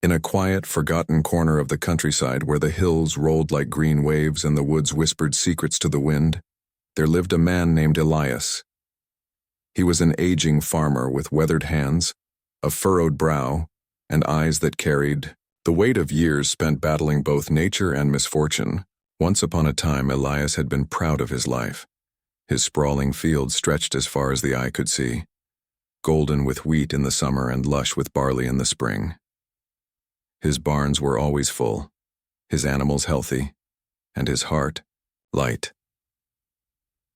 In a quiet, forgotten corner of the countryside where the hills rolled like green waves and the woods whispered secrets to the wind, there lived a man named Elias. He was an aging farmer with weathered hands, a furrowed brow, and eyes that carried the weight of years spent battling both nature and misfortune. Once upon a time, Elias had been proud of his life. His sprawling fields stretched as far as the eye could see, golden with wheat in the summer and lush with barley in the spring. His barns were always full, his animals healthy, and his heart light.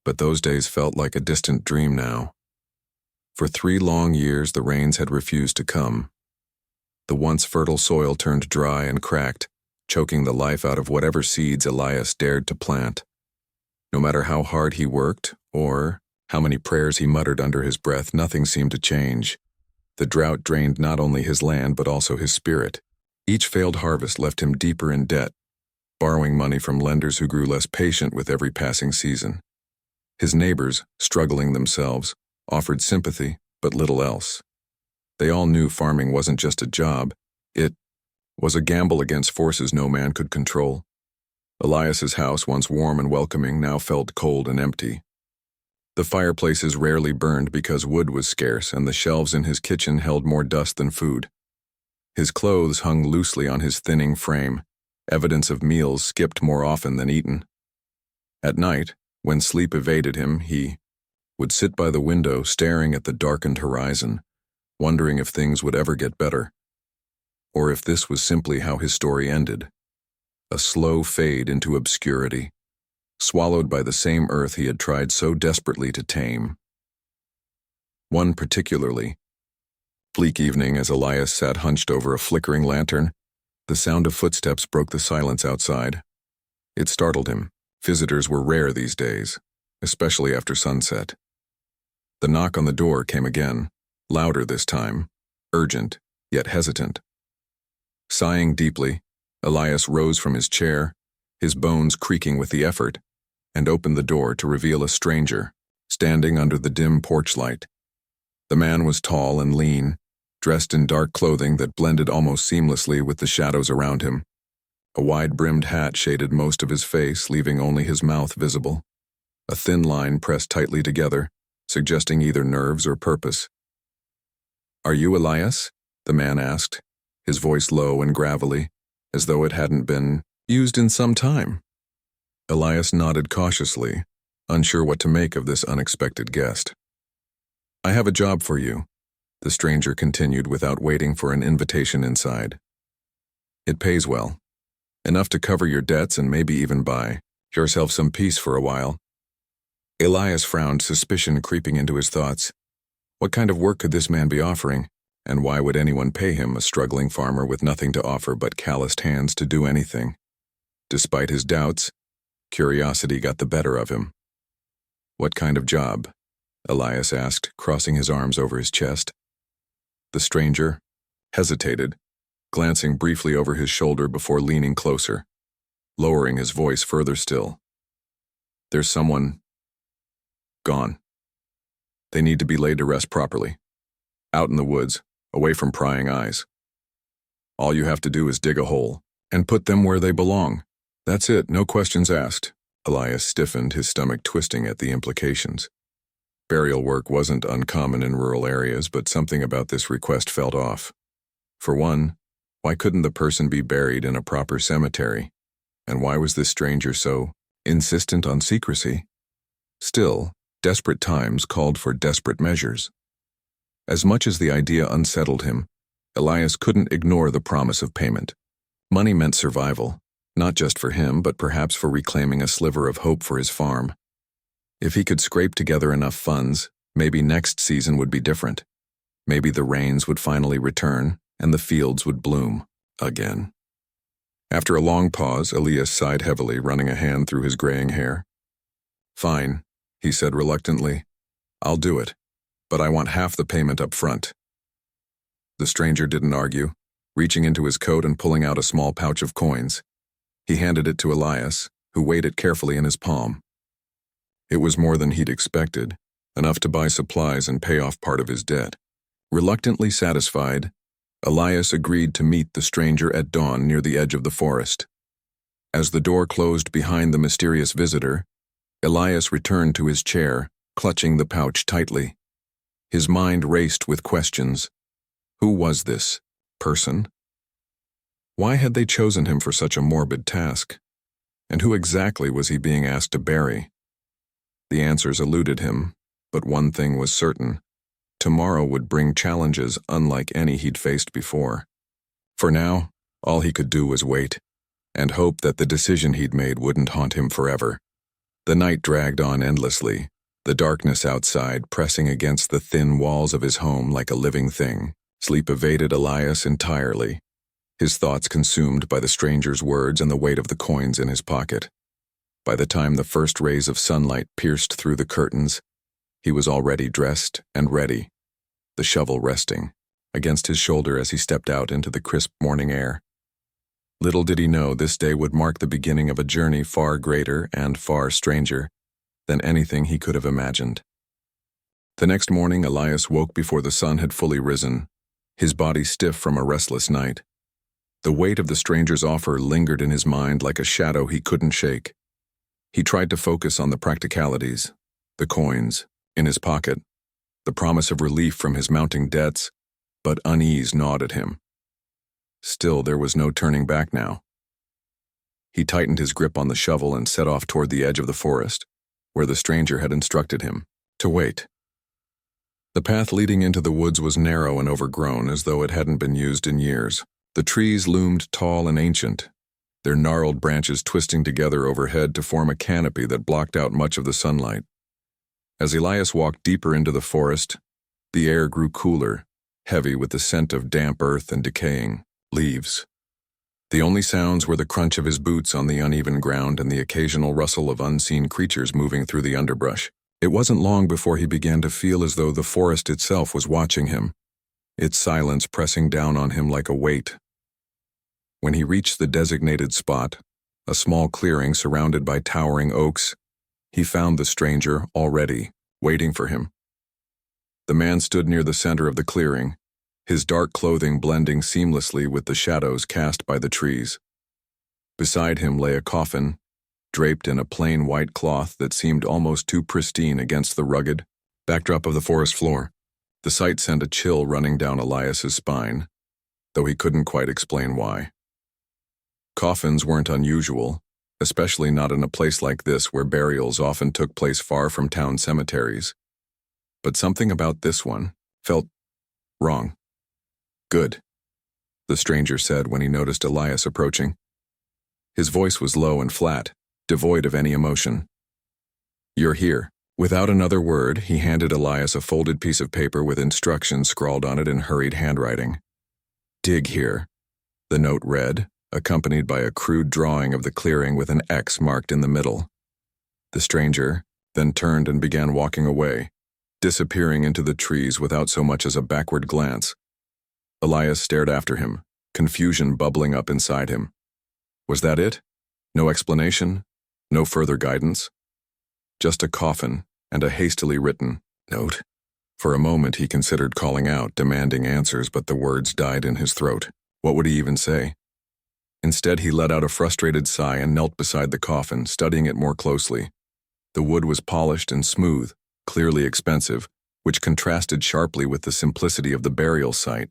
But those days felt like a distant dream now. For 3 long years the rains had refused to come. The once fertile soil turned dry and cracked, choking the life out of whatever seeds Elias dared to plant. No matter how hard he worked, or how many prayers he muttered under his breath, nothing seemed to change. The drought drained not only his land but also his spirit. Each failed harvest left him deeper in debt, borrowing money from lenders who grew less patient with every passing season. His neighbors, struggling themselves, offered sympathy, but little else. They all knew farming wasn't just a job, it was a gamble against forces no man could control. Elias's house, once warm and welcoming, now felt cold and empty. The fireplaces rarely burned because wood was scarce, and the shelves in his kitchen held more dust than food. His clothes hung loosely on his thinning frame, evidence of meals skipped more often than eaten. At night, when sleep evaded him, he would sit by the window staring at the darkened horizon, wondering if things would ever get better, or if this was simply how his story ended. A slow fade into obscurity, swallowed by the same earth he had tried so desperately to tame. One particularly bleak evening, as Elias sat hunched over a flickering lantern, the sound of footsteps broke the silence outside. It startled him. Visitors were rare these days, especially after sunset. The knock on the door came again, louder this time, urgent, yet hesitant. Sighing deeply, Elias rose from his chair, his bones creaking with the effort, and opened the door to reveal a stranger, standing under the dim porch light. The man was tall and lean, dressed in dark clothing that blended almost seamlessly with the shadows around him. A wide-brimmed hat shaded most of his face, leaving only his mouth visible. A thin line pressed tightly together, suggesting either nerves or purpose. "Are you Elias?" the man asked, his voice low and gravelly, as though it hadn't been used in some time. Elias nodded cautiously, unsure what to make of this unexpected guest. "I have a job for you," the stranger continued without waiting for an invitation inside. "It pays well. Enough to cover your debts and maybe even buy yourself some peace for a while." Elias frowned, suspicion creeping into his thoughts. What kind of work could this man be offering, and why would anyone pay him, a struggling farmer with nothing to offer but calloused hands, to do anything? Despite his doubts, curiosity got the better of him. "What kind of job?" Elias asked, crossing his arms over his chest. The stranger hesitated, glancing briefly over his shoulder before leaning closer, lowering his voice further still. "There's someone gone. They need to be laid to rest properly. Out in the woods, away from prying eyes. All you have to do is dig a hole and put them where they belong. That's it, no questions asked." Elias stiffened, his stomach twisting at the implications. Burial work wasn't uncommon in rural areas, but something about this request felt off. For one, why couldn't the person be buried in a proper cemetery? And why was this stranger so insistent on secrecy? Still, desperate times called for desperate measures. As much as the idea unsettled him, Elias couldn't ignore the promise of payment. Money meant survival, not just for him, but perhaps for reclaiming a sliver of hope for his farm. If he could scrape together enough funds, maybe next season would be different. Maybe the rains would finally return, and the fields would bloom again. After a long pause, Elias sighed heavily, running a hand through his graying hair. "Fine," he said reluctantly. "I'll do it, but I want half the payment up front." The stranger didn't argue, reaching into his coat and pulling out a small pouch of coins. He handed it to Elias, who weighed it carefully in his palm. It was more than he'd expected, enough to buy supplies and pay off part of his debt. Reluctantly satisfied, Elias agreed to meet the stranger at dawn near the edge of the forest. As the door closed behind the mysterious visitor, Elias returned to his chair, clutching the pouch tightly. His mind raced with questions. Who was this person? Why had they chosen him for such a morbid task? And who exactly was he being asked to bury? The answers eluded him, but one thing was certain. Tomorrow would bring challenges unlike any he'd faced before. For now, all he could do was wait, and hope that the decision he'd made wouldn't haunt him forever. The night dragged on endlessly, the darkness outside pressing against the thin walls of his home like a living thing. Sleep evaded Elias entirely, his thoughts consumed by the stranger's words and the weight of the coins in his pocket. By the time the first rays of sunlight pierced through the curtains, he was already dressed and ready, the shovel resting against his shoulder as he stepped out into the crisp morning air. Little did he know this day would mark the beginning of a journey far greater and far stranger than anything he could have imagined. The next morning, Elias woke before the sun had fully risen, his body stiff from a restless night. The weight of the stranger's offer lingered in his mind like a shadow he couldn't shake. He tried to focus on the practicalities, the coins in his pocket, the promise of relief from his mounting debts, but unease gnawed at him. Still, there was no turning back now. He tightened his grip on the shovel and set off toward the edge of the forest, where the stranger had instructed him to wait. The path leading into the woods was narrow and overgrown, as though it hadn't been used in years. The trees loomed tall and ancient, their gnarled branches twisting together overhead to form a canopy that blocked out much of the sunlight. As Elias walked deeper into the forest, the air grew cooler, heavy with the scent of damp earth and decaying leaves. The only sounds were the crunch of his boots on the uneven ground and the occasional rustle of unseen creatures moving through the underbrush. It wasn't long before he began to feel as though the forest itself was watching him, its silence pressing down on him like a weight. When he reached the designated spot, a small clearing surrounded by towering oaks, he found the stranger already waiting for him. The man stood near the center of the clearing, his dark clothing blending seamlessly with the shadows cast by the trees. Beside him lay a coffin, draped in a plain white cloth that seemed almost too pristine against the rugged backdrop of the forest floor. The sight sent a chill running down Elias's spine, though he couldn't quite explain why. Coffins weren't unusual, especially not in a place like this where burials often took place far from town cemeteries. But something about this one felt wrong. "Good," the stranger said when he noticed Elias approaching. His voice was low and flat, devoid of any emotion. "You're here." Without another word, he handed Elias a folded piece of paper with instructions scrawled on it in hurried handwriting. "Dig here," the note read, accompanied by a crude drawing of the clearing with an X marked in the middle. The stranger then turned and began walking away, disappearing into the trees without so much as a backward glance. Elias stared after him, confusion bubbling up inside him. Was that it? No explanation? No further guidance? Just a coffin and a hastily written note. For a moment he considered calling out, demanding answers, but the words died in his throat. What would he even say? Instead, he let out a frustrated sigh and knelt beside the coffin, studying it more closely. The wood was polished and smooth, clearly expensive, which contrasted sharply with the simplicity of the burial site.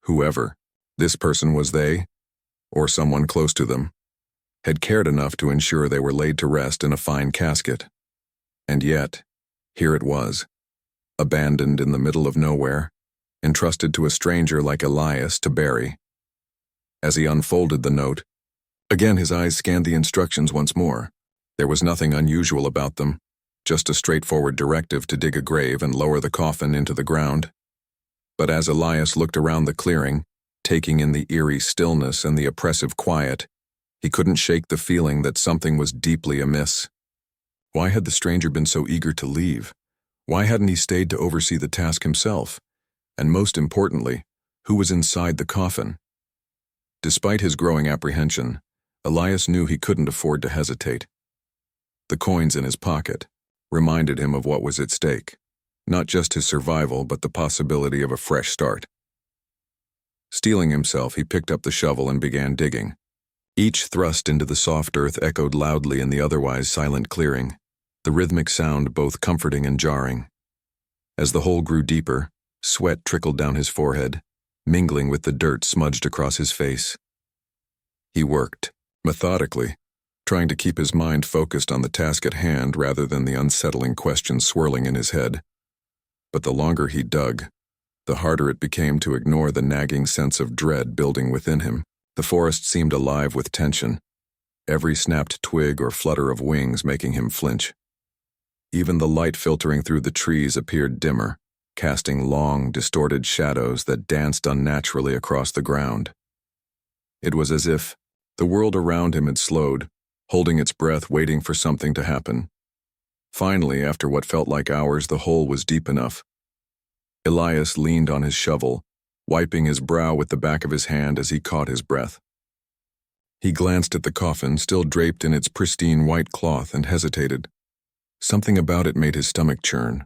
Whoever this person was, they, or someone close to them, had cared enough to ensure they were laid to rest in a fine casket. And yet, here it was, abandoned in the middle of nowhere, entrusted to a stranger like Elias to bury. As he unfolded the note, again his eyes scanned the instructions once more. There was nothing unusual about them, just a straightforward directive to dig a grave and lower the coffin into the ground. But as Elias looked around the clearing, taking in the eerie stillness and the oppressive quiet, he couldn't shake the feeling that something was deeply amiss. Why had the stranger been so eager to leave? Why hadn't he stayed to oversee the task himself? And most importantly, who was inside the coffin? Despite his growing apprehension, Elias knew he couldn't afford to hesitate. The coins in his pocket reminded him of what was at stake, not just his survival, but the possibility of a fresh start. Steeling himself, he picked up the shovel and began digging. Each thrust into the soft earth echoed loudly in the otherwise silent clearing, the rhythmic sound both comforting and jarring. As the hole grew deeper, sweat trickled down his forehead, mingling with the dirt smudged across his face. He worked, methodically, trying to keep his mind focused on the task at hand rather than the unsettling questions swirling in his head. But the longer he dug, the harder it became to ignore the nagging sense of dread building within him. The forest seemed alive with tension, every snapped twig or flutter of wings making him flinch. Even the light filtering through the trees appeared dimmer, casting long, distorted shadows that danced unnaturally across the ground. It was as if the world around him had slowed, holding its breath, waiting for something to happen. Finally, after what felt like hours, the hole was deep enough. Elias leaned on his shovel, wiping his brow with the back of his hand as he caught his breath. He glanced at the coffin, still draped in its pristine white cloth, and hesitated. Something about it made his stomach churn.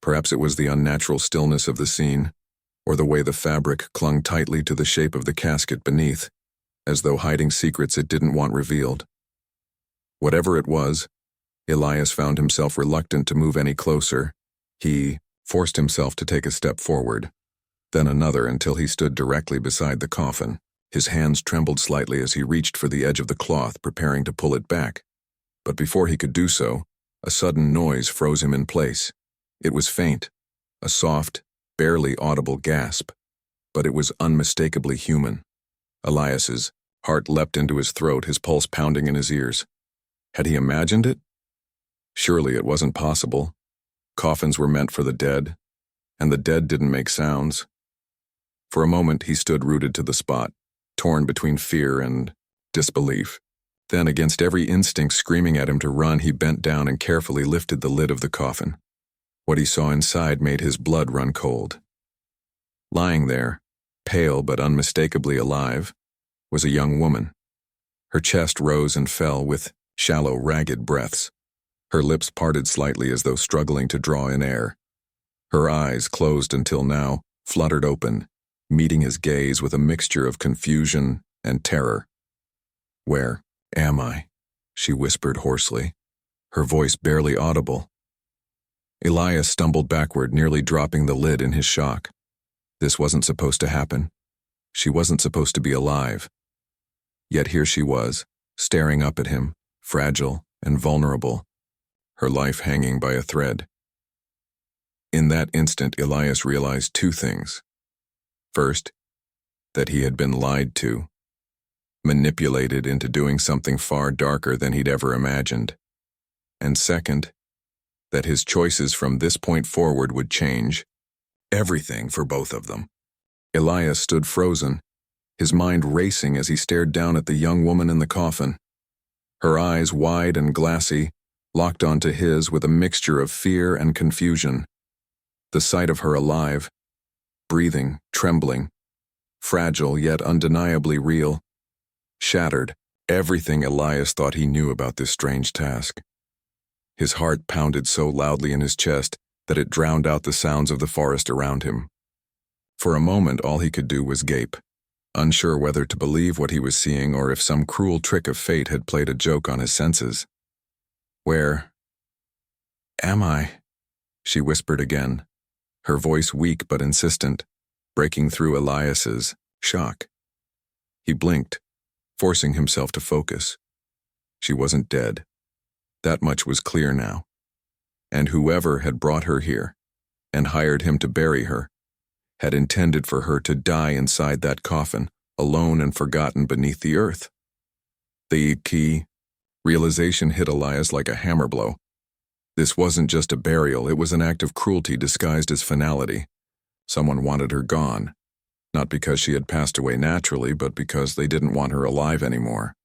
Perhaps it was the unnatural stillness of the scene, or the way the fabric clung tightly to the shape of the casket beneath, as though hiding secrets it didn't want revealed. Whatever it was, Elias found himself reluctant to move any closer. He forced himself to take a step forward, then another until he stood directly beside the coffin. His hands trembled slightly as he reached for the edge of the cloth, preparing to pull it back. But before he could do so, a sudden noise froze him in place. It was faint, a soft, barely audible gasp, but it was unmistakably human. Elias's heart leapt into his throat, his pulse pounding in his ears. Had he imagined it? Surely it wasn't possible. Coffins were meant for the dead, and the dead didn't make sounds. For a moment he stood rooted to the spot, torn between fear and disbelief. Then, against every instinct screaming at him to run, he bent down and carefully lifted the lid of the coffin. What he saw inside made his blood run cold. Lying there, pale but unmistakably alive, was a young woman. Her chest rose and fell with shallow, ragged breaths. Her lips parted slightly as though struggling to draw in air. Her eyes, closed until now, fluttered open, meeting his gaze with a mixture of confusion and terror. "Where am I?" she whispered hoarsely, her voice barely audible. Elias stumbled backward, nearly dropping the lid in his shock. This wasn't supposed to happen. She wasn't supposed to be alive. Yet here she was, staring up at him, fragile and vulnerable, her life hanging by a thread. In that instant, Elias realized two things. First, that he had been lied to, manipulated into doing something far darker than he'd ever imagined. And second, that his choices from this point forward would change everything for both of them. Elias stood frozen, his mind racing as he stared down at the young woman in the coffin. Her eyes, wide and glassy, locked onto his with a mixture of fear and confusion. The sight of her alive, breathing, trembling, fragile yet undeniably real, shattered everything Elias thought he knew about this strange task. His heart pounded so loudly in his chest that it drowned out the sounds of the forest around him. For a moment, all he could do was gape, unsure whether to believe what he was seeing or if some cruel trick of fate had played a joke on his senses. "Where am I?" she whispered again, her voice weak but insistent, breaking through Elias's shock. He blinked, forcing himself to focus. She wasn't dead. That much was clear now. And whoever had brought her here and hired him to bury her had intended for her to die inside that coffin, alone and forgotten beneath the earth. The key realization hit Elias like a hammer blow. This wasn't just a burial, it was an act of cruelty disguised as finality. Someone wanted her gone, not because she had passed away naturally, but because they didn't want her alive anymore.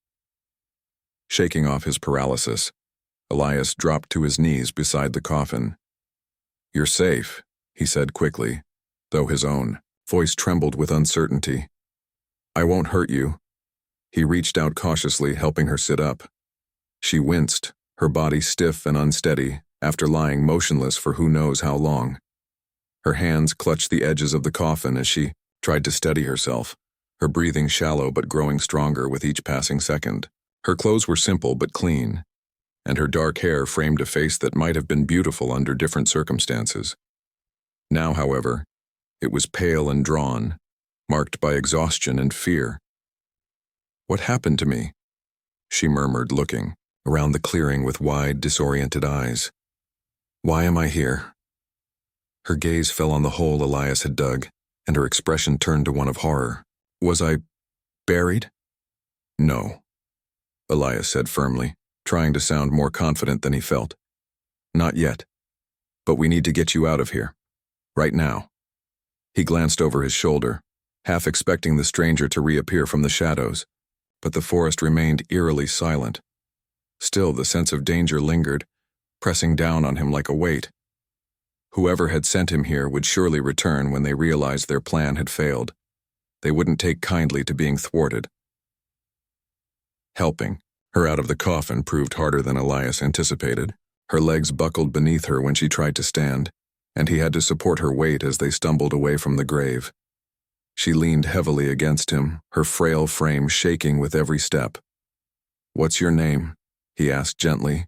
Shaking off his paralysis, Elias dropped to his knees beside the coffin. "You're safe," he said quickly, though his own voice trembled with uncertainty. "I won't hurt you." He reached out cautiously, helping her sit up. She winced, her body stiff and unsteady, after lying motionless for who knows how long. Her hands clutched the edges of the coffin as she tried to steady herself, her breathing shallow but growing stronger with each passing second. Her clothes were simple but clean, and her dark hair framed a face that might have been beautiful under different circumstances. Now, however, it was pale and drawn, marked by exhaustion and fear. "What happened to me?" she murmured, looking around the clearing with wide, disoriented eyes. "Why am I here?" Her gaze fell on the hole Elias had dug, and her expression turned to one of horror. "Was I buried?" "No," Elias said firmly, trying to sound more confident than he felt. "Not yet. But we need to get you out of here. Right now." He glanced over his shoulder, half expecting the stranger to reappear from the shadows, but the forest remained eerily silent. Still, the sense of danger lingered, pressing down on him like a weight. Whoever had sent him here would surely return when they realized their plan had failed. They wouldn't take kindly to being thwarted. Helping her out of the coffin proved harder than Elias anticipated. Her legs buckled beneath her when she tried to stand, and he had to support her weight as they stumbled away from the grave. She leaned heavily against him, her frail frame shaking with every step. "What's your name?" he asked gently,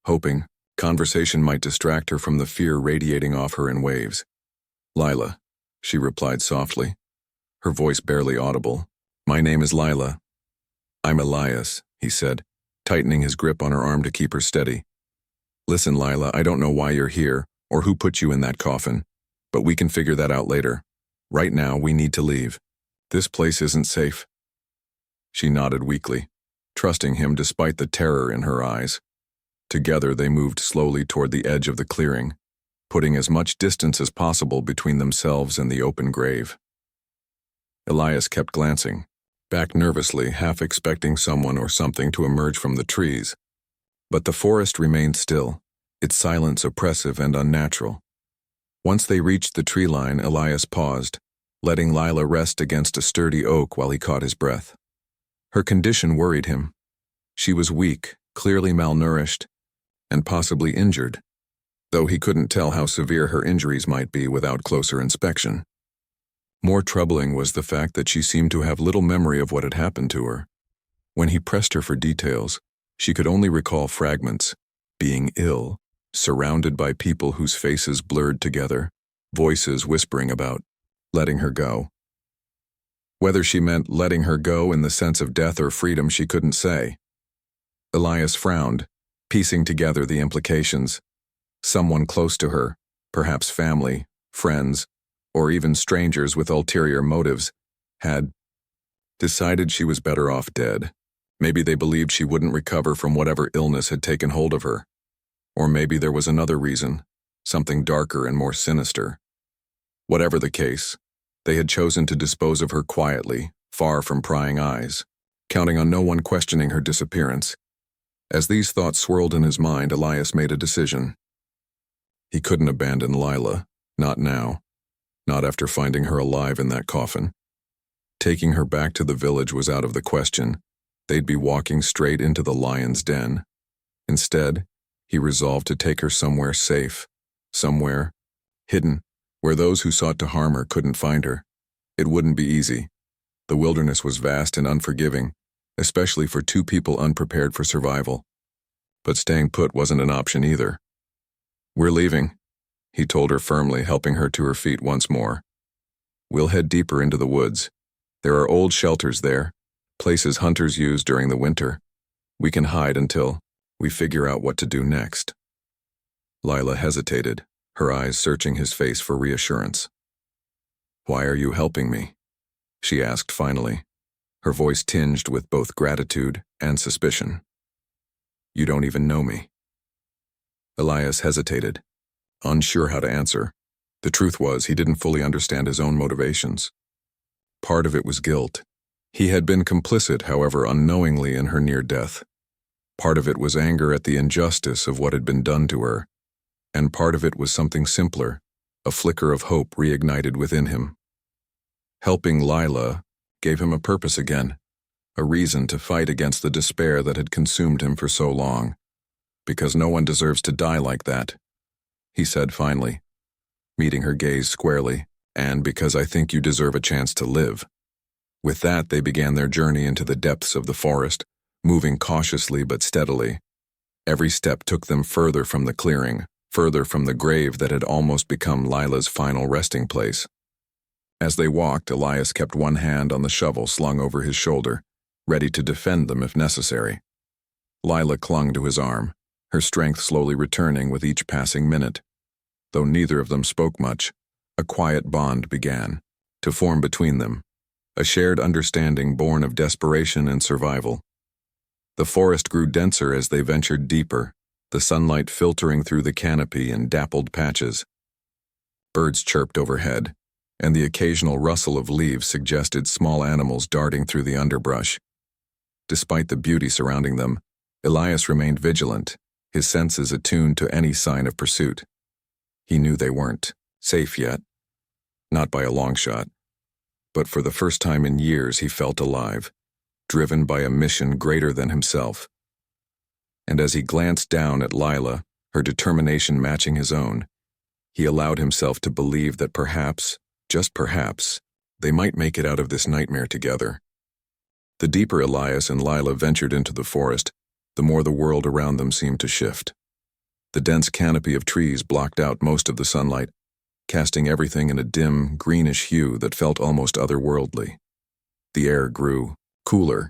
hoping conversation might distract her from the fear radiating off her in waves. "Lila," she replied softly, her voice barely audible. "My name is Lila." "I'm Elias," he said, tightening his grip on her arm to keep her steady. "Listen, Lila, I don't know why you're here or who put you in that coffin, but we can figure that out later. Right now, we need to leave. This place isn't safe." She nodded weakly, trusting him despite the terror in her eyes. Together, they moved slowly toward the edge of the clearing, putting as much distance as possible between themselves and the open grave. Elias kept glancing, back nervously, half expecting someone or something to emerge from the trees. But the forest remained still, its silence oppressive and unnatural. Once they reached the tree line, Elias paused, letting Lila rest against a sturdy oak while he caught his breath. Her condition worried him. She was weak, clearly malnourished, and possibly injured, though he couldn't tell how severe her injuries might be without closer inspection. More troubling was the fact that she seemed to have little memory of what had happened to her. When he pressed her for details, she could only recall fragments: being ill, surrounded by people whose faces blurred together, voices whispering about letting her go. Whether she meant letting her go in the sense of death or freedom, she couldn't say. Elias frowned, piecing together the implications. Someone close to her, perhaps family, friends, or even strangers with ulterior motives, had decided she was better off dead. Maybe they believed she wouldn't recover from whatever illness had taken hold of her. Or maybe there was another reason, something darker and more sinister. Whatever the case, they had chosen to dispose of her quietly, far from prying eyes, counting on no one questioning her disappearance. As these thoughts swirled in his mind, Elias made a decision. He couldn't abandon Lila, not now, not after finding her alive in that coffin. Taking her back to the village was out of the question. They'd be walking straight into the lion's den. Instead, he resolved to take her somewhere safe, somewhere hidden, where those who sought to harm her couldn't find her. It wouldn't be easy. The wilderness was vast and unforgiving, especially for two people unprepared for survival. But staying put wasn't an option either. "We're leaving," he told her firmly, helping her to her feet once more. "We'll head deeper into the woods. There are old shelters there, places hunters use during the winter. We can hide until we figure out what to do next." Lila hesitated, her eyes searching his face for reassurance. "Why are you helping me?" she asked finally, her voice tinged with both gratitude and suspicion. "You don't even know me." Elias hesitated, unsure how to answer. The truth was, he didn't fully understand his own motivations. Part of it was guilt. He had been complicit, however unknowingly, in her near death. Part of it was anger at the injustice of what had been done to her, and part of it was something simpler, a flicker of hope reignited within him. Helping Lila gave him a purpose again, a reason to fight against the despair that had consumed him for so long. "Because no one deserves to die like that," he said finally, meeting her gaze squarely. and because I think you deserve a chance to live." With that, they began their journey into the depths of the forest, moving cautiously but steadily. Every step took them further from the clearing, further from the grave that had almost become Lila's final resting place. As they walked, Elias kept one hand on the shovel slung over his shoulder, ready to defend them if necessary. Lila clung to his arm, her strength slowly returning with each passing minute. Though neither of them spoke much, a quiet bond began to form between them, a shared understanding born of desperation and survival. The forest grew denser as they ventured deeper, the sunlight filtering through the canopy in dappled patches. Birds chirped overhead, and the occasional rustle of leaves suggested small animals darting through the underbrush. Despite the beauty surrounding them, Elias remained vigilant, his senses attuned to any sign of pursuit. He knew they weren't safe yet, not by a long shot, but for the first time in years he felt alive, driven by a mission greater than himself. And as he glanced down at Lila, her determination matching his own, he allowed himself to believe that perhaps, just perhaps, they might make it out of this nightmare together. The deeper Elias and Lila ventured into the forest, the more the world around them seemed to shift. The dense canopy of trees blocked out most of the sunlight, casting everything in a dim, greenish hue that felt almost otherworldly. The air grew cooler,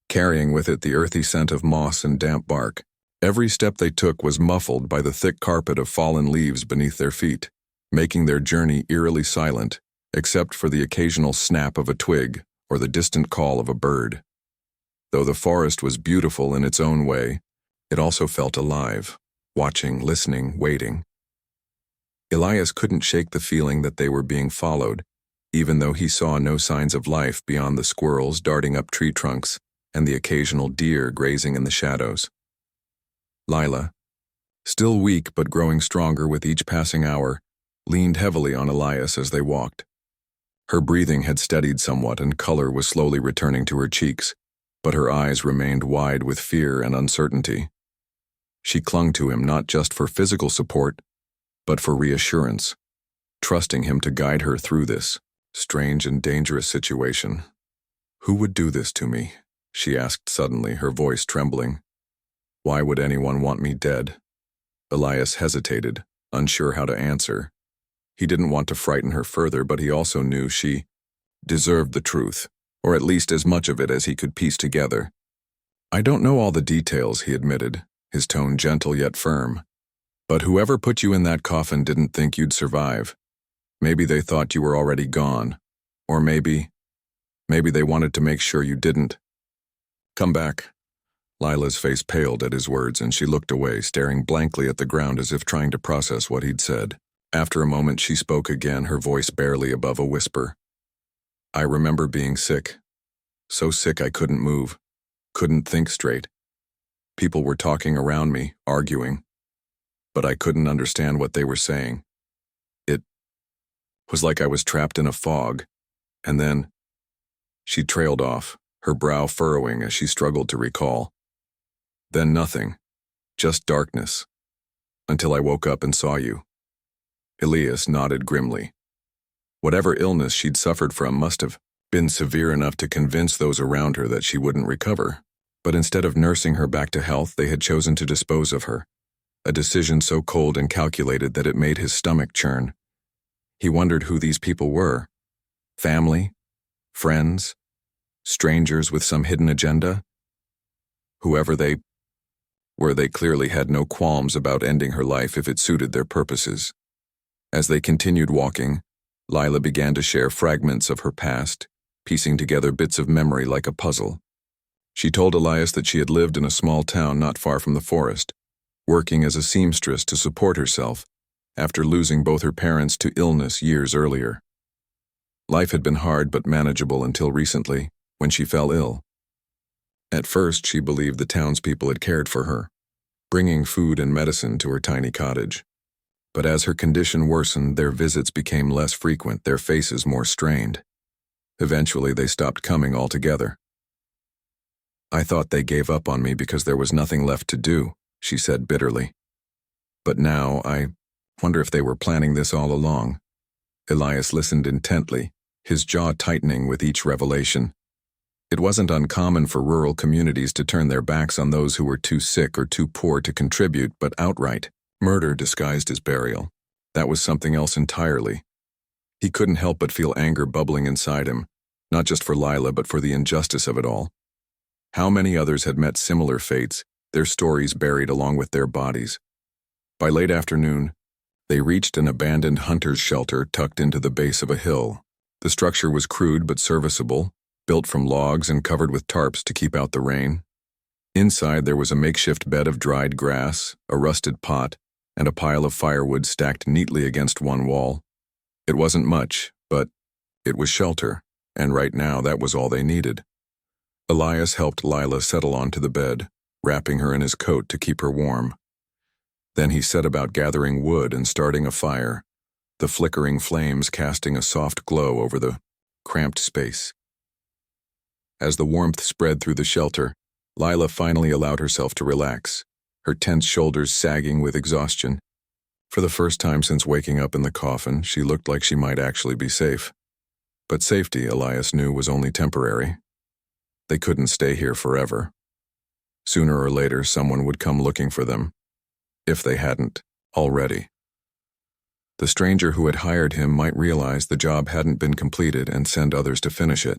carrying with it the earthy scent of moss and damp bark. Every step they took was muffled by the thick carpet of fallen leaves beneath their feet, making their journey eerily silent, except for the occasional snap of a twig or the distant call of a bird. Though the forest was beautiful in its own way, it also felt alive, watching, listening, waiting. Elias couldn't shake the feeling that they were being followed, even though he saw no signs of life beyond the squirrels darting up tree trunks and the occasional deer grazing in the shadows. Lila, still weak but growing stronger with each passing hour, leaned heavily on Elias as they walked. Her breathing had steadied somewhat and color was slowly returning to her cheeks, but her eyes remained wide with fear and uncertainty. She clung to him not just for physical support, but for reassurance, trusting him to guide her through this strange and dangerous situation. "Who would do this to me?" she asked suddenly, her voice trembling. "Why would anyone want me dead?" Elias hesitated, unsure how to answer. He didn't want to frighten her further, but he also knew she deserved the truth, or at least as much of it as he could piece together. "I don't know all the details," he admitted, his tone gentle yet firm. "But whoever put you in that coffin didn't think you'd survive. Maybe they thought you were already gone. Or maybe they wanted to make sure you didn't. Come back." Lila's face paled at his words, and she looked away, staring blankly at the ground as if trying to process what he'd said. After a moment, she spoke again, her voice barely above a whisper. "I remember being sick. So sick I couldn't move, couldn't think straight. People were talking around me, arguing, but I couldn't understand what they were saying. It was like I was trapped in a fog, and then—" She trailed off, her brow furrowing as she struggled to recall. "Then nothing, just darkness, until I woke up and saw you." Elias nodded grimly. Whatever illness she'd suffered from must have been severe enough to convince those around her that she wouldn't recover. But instead of nursing her back to health, they had chosen to dispose of her, a decision so cold and calculated that it made his stomach churn. He wondered who these people were. Family? Friends? Strangers with some hidden agenda? Whoever they were, they clearly had no qualms about ending her life if it suited their purposes. As they continued walking, Lila began to share fragments of her past, piecing together bits of memory like a puzzle. She told Elias that she had lived in a small town not far from the forest, working as a seamstress to support herself after losing both her parents to illness years earlier. Life had been hard but manageable until recently, when she fell ill. At first, she believed the townspeople had cared for her, bringing food and medicine to her tiny cottage. But as her condition worsened, their visits became less frequent, their faces more strained. Eventually, they stopped coming altogether. "I thought they gave up on me because there was nothing left to do," she said bitterly. "But now I wonder if they were planning this all along. Elias listened intently, his jaw tightening with each revelation. It wasn't uncommon for rural communities to turn their backs on those who were too sick or too poor to contribute, but outright murder disguised as burial. That was something else entirely. He couldn't help but feel anger bubbling inside him, not just for Lila but for the injustice of it all. How many others had met similar fates, their stories buried along with their bodies? By late afternoon, they reached an abandoned hunter's shelter tucked into the base of a hill. The structure was crude but serviceable, built from logs and covered with tarps to keep out the rain. Inside there was a makeshift bed of dried grass, a rusted pot, and a pile of firewood stacked neatly against one wall. It wasn't much, but it was shelter, and right now that was all they needed. Elias helped Lila settle onto the bed, wrapping her in his coat to keep her warm. Then he set about gathering wood and starting a fire, the flickering flames casting a soft glow over the cramped space. As the warmth spread through the shelter, Lila finally allowed herself to relax, her tense shoulders sagging with exhaustion. For the first time since waking up in the coffin, she looked like she might actually be safe. But safety, Elias knew, was only temporary. They couldn't stay here forever. Sooner or later, someone would come looking for them, if they hadn't already. The stranger who had hired him might realize the job hadn't been completed and send others to finish it.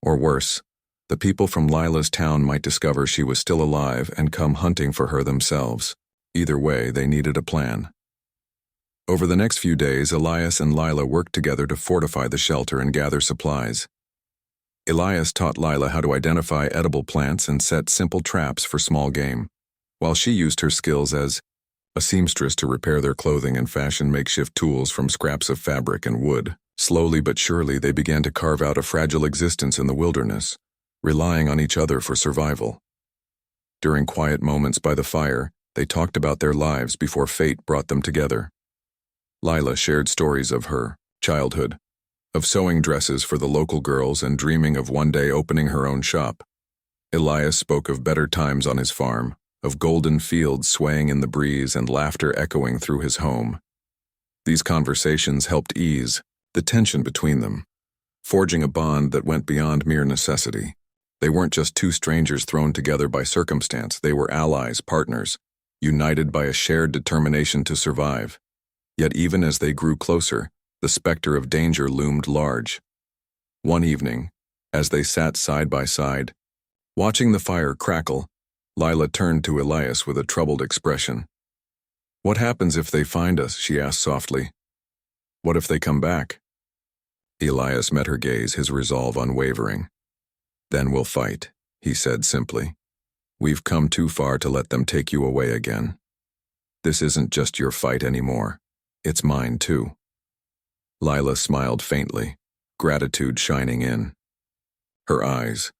Or worse, the people from Lila's town might discover she was still alive and come hunting for her themselves. Either way, they needed a plan. Over the next few days, Elias and Lila worked together to fortify the shelter and gather supplies. Elias taught Lila how to identify edible plants and set simple traps for small game, while she used her skills as a seamstress to repair their clothing and fashion makeshift tools from scraps of fabric and wood. Slowly but surely, they began to carve out a fragile existence in the wilderness, relying on each other for survival. During quiet moments by the fire, they talked about their lives before fate brought them together. Lila shared stories of her childhood, of sewing dresses for the local girls and dreaming of one day opening her own shop. Elias spoke of better times on his farm, of golden fields swaying in the breeze and laughter echoing through his home. These conversations helped ease the tension between them, forging a bond that went beyond mere necessity. They weren't just two strangers thrown together by circumstance, they were allies, partners, united by a shared determination to survive. Yet even as they grew closer, the specter of danger loomed large. One evening, as they sat side by side, watching the fire crackle, Lila turned to Elias with a troubled expression. "What happens if they find us?" she asked softly. "What if they come back?" Elias met her gaze, his resolve unwavering. "Then we'll fight," he said simply. "We've come too far to let them take you away again. This isn't just your fight anymore. It's mine too." Lila smiled faintly, gratitude shining in her eyes.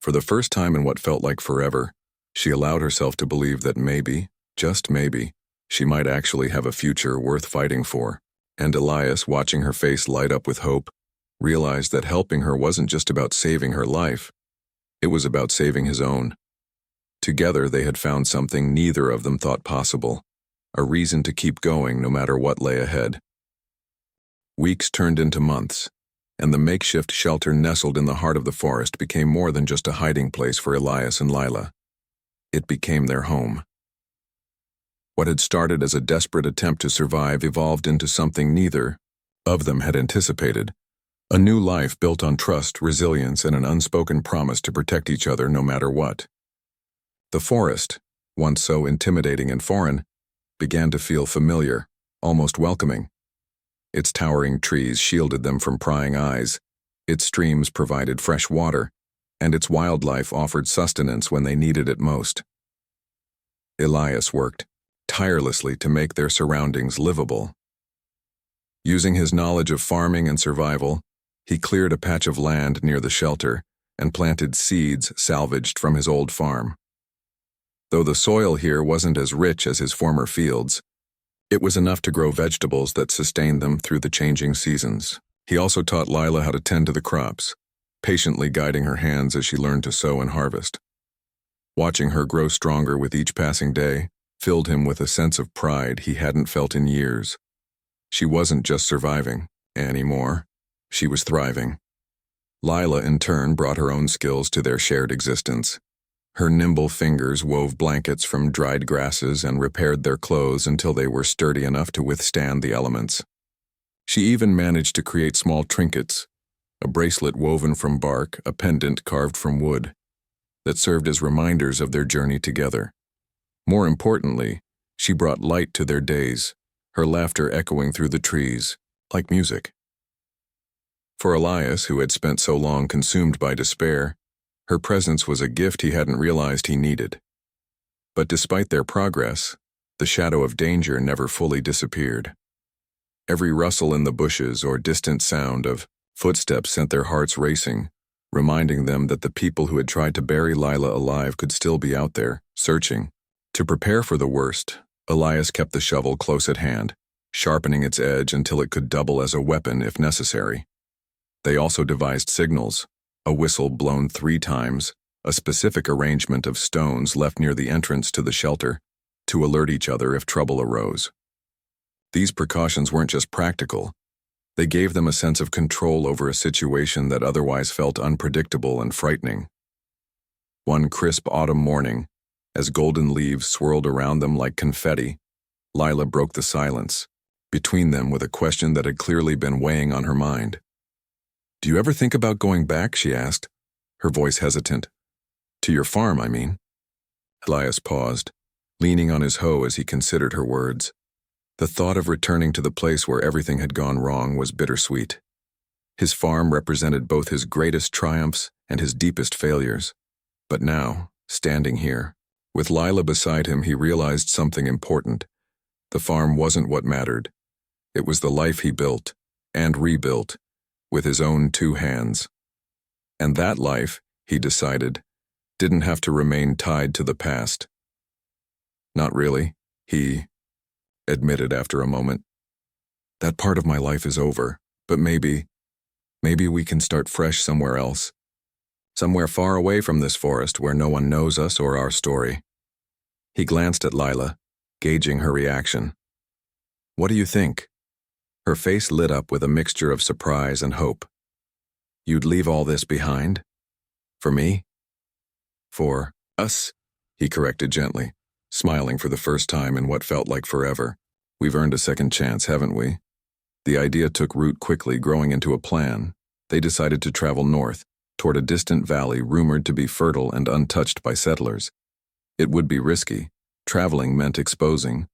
For the first time in what felt like forever, she allowed herself to believe that maybe, just maybe, she might actually have a future worth fighting for. And Elias, watching her face light up with hope, realized that helping her wasn't just about saving her life, it was about saving his own. Together they had found something neither of them thought possible, a reason to keep going no matter what lay ahead. Weeks turned into months, and the makeshift shelter nestled in the heart of the forest became more than just a hiding place for Elias and Lila. It became their home. What had started as a desperate attempt to survive evolved into something neither of them had anticipated, a new life built on trust, resilience, and an unspoken promise to protect each other no matter what. The forest, once so intimidating and foreign, began to feel familiar, almost welcoming. Its towering trees shielded them from prying eyes, its streams provided fresh water, and its wildlife offered sustenance when they needed it most. Elias worked tirelessly to make their surroundings livable. Using his knowledge of farming and survival, he cleared a patch of land near the shelter and planted seeds salvaged from his old farm. Though the soil here wasn't as rich as his former fields, it was enough to grow vegetables that sustained them through the changing seasons. He also taught Lila how to tend to the crops, patiently guiding her hands as she learned to sow and harvest. Watching her grow stronger with each passing day filled him with a sense of pride he hadn't felt in years. She wasn't just surviving anymore. She was thriving. Lila, in turn, brought her own skills to their shared existence. Her nimble fingers wove blankets from dried grasses and repaired their clothes until they were sturdy enough to withstand the elements. She even managed to create small trinkets, a bracelet woven from bark, a pendant carved from wood, that served as reminders of their journey together. More importantly, she brought light to their days, her laughter echoing through the trees, like music. For Elias, who had spent so long consumed by despair, her presence was a gift he hadn't realized he needed. But despite their progress, the shadow of danger never fully disappeared. Every rustle in the bushes or distant sound of footsteps sent their hearts racing, reminding them that the people who had tried to bury Lila alive could still be out there, searching. To prepare for the worst, Elias kept the shovel close at hand, sharpening its edge until it could double as a weapon if necessary. They also devised signals, a whistle blown 3 times, a specific arrangement of stones left near the entrance to the shelter, to alert each other if trouble arose. These precautions weren't just practical. They gave them a sense of control over a situation that otherwise felt unpredictable and frightening. One crisp autumn morning, as golden leaves swirled around them like confetti, Lila broke the silence, between them with a question that had clearly been weighing on her mind. "Do you ever think about going back?" she asked, her voice hesitant. "To your farm, I mean." Elias paused, leaning on his hoe as he considered her words. The thought of returning to the place where everything had gone wrong was bittersweet. His farm represented both his greatest triumphs and his deepest failures. But now, standing here, with Lila beside him, he realized something important. The farm wasn't what mattered. It was the life he built, and rebuilt, with his own 2 hands. And that life, he decided, didn't have to remain tied to the past. "Not really," he admitted after a moment. "That part of my life is over, but maybe we can start fresh somewhere else. Somewhere far away from this forest where no one knows us or our story." He glanced at Lila, gauging her reaction. "What do you think?" Her face lit up with a mixture of surprise and hope. "You'd leave all this behind? For me?" "For us," he corrected gently, smiling for the first time in what felt like forever. "We've earned a second chance, haven't we?" The idea took root quickly, growing into a plan. They decided to travel north, toward a distant valley rumored to be fertile and untouched by settlers. It would be risky. Traveling meant exposing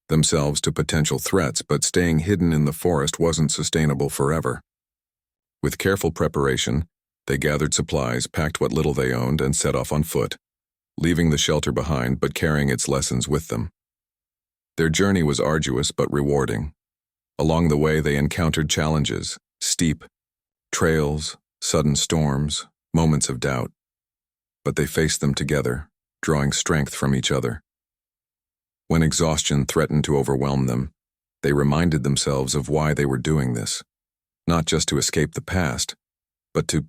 themselves to potential threats, but staying hidden in the forest wasn't sustainable forever. With careful preparation, they gathered supplies, packed what little they owned, and set off on foot, leaving the shelter behind but carrying its lessons with them. Their journey was arduous but rewarding. Along the way, they encountered challenges, steep trails, sudden storms, moments of doubt. But they faced them together, drawing strength from each other. When exhaustion threatened to overwhelm them, they reminded themselves of why they were doing this, not just to escape the past, but to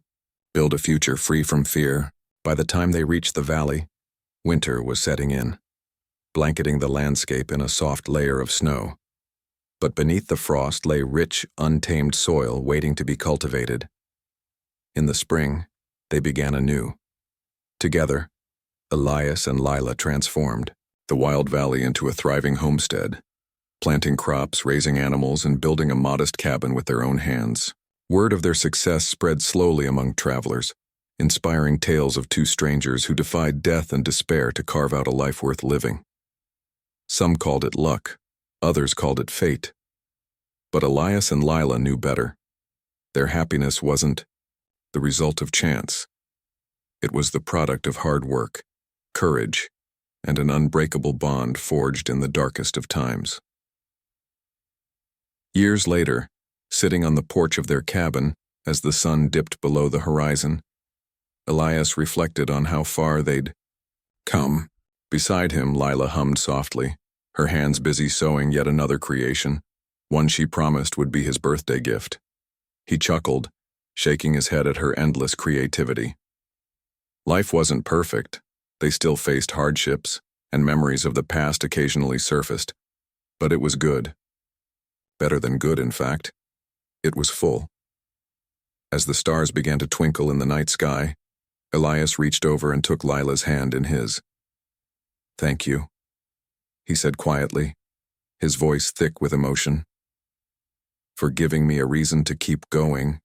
build a future free from fear. By the time they reached the valley, winter was setting in, blanketing the landscape in a soft layer of snow. But beneath the frost lay rich, untamed soil waiting to be cultivated. In the spring, they began anew. Together, Elias and Lila transformed the wild valley into a thriving homestead, planting crops, raising animals, and building a modest cabin with their own hands. Word of their success spread slowly among travelers, inspiring tales of 2 strangers who defied death and despair to carve out a life worth living. Some called it luck, others called it fate. But Elias and Lila knew better. Their happiness wasn't the result of chance. It was the product of hard work, courage, and an unbreakable bond forged in the darkest of times. Years later, sitting on the porch of their cabin as the sun dipped below the horizon, Elias reflected on how far they'd come. Beside him, Lila hummed softly, her hands busy sewing yet another creation, one she promised would be his birthday gift. He chuckled, shaking his head at her endless creativity. Life wasn't perfect. They still faced hardships, and memories of the past occasionally surfaced. But it was good. Better than good, in fact. It was full. As the stars began to twinkle in the night sky, Elias reached over and took Lila's hand in his. "Thank you," he said quietly, his voice thick with emotion. "For giving me a reason to keep going."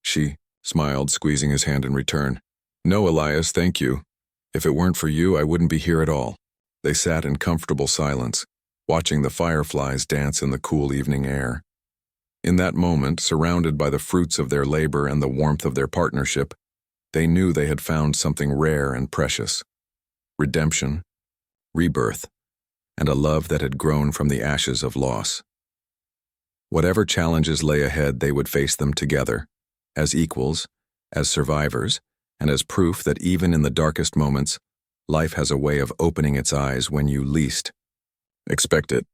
She smiled, squeezing his hand in return. "No, Elias, thank you. If it weren't for you, I wouldn't be here at all." They sat in comfortable silence, watching the fireflies dance in the cool evening air. In that moment, surrounded by the fruits of their labor and the warmth of their partnership, they knew they had found something rare and precious. Redemption, rebirth, and a love that had grown from the ashes of loss. Whatever challenges lay ahead, they would face them together, as equals, as survivors, and as proof that even in the darkest moments, life has a way of opening its eyes when you least expect it.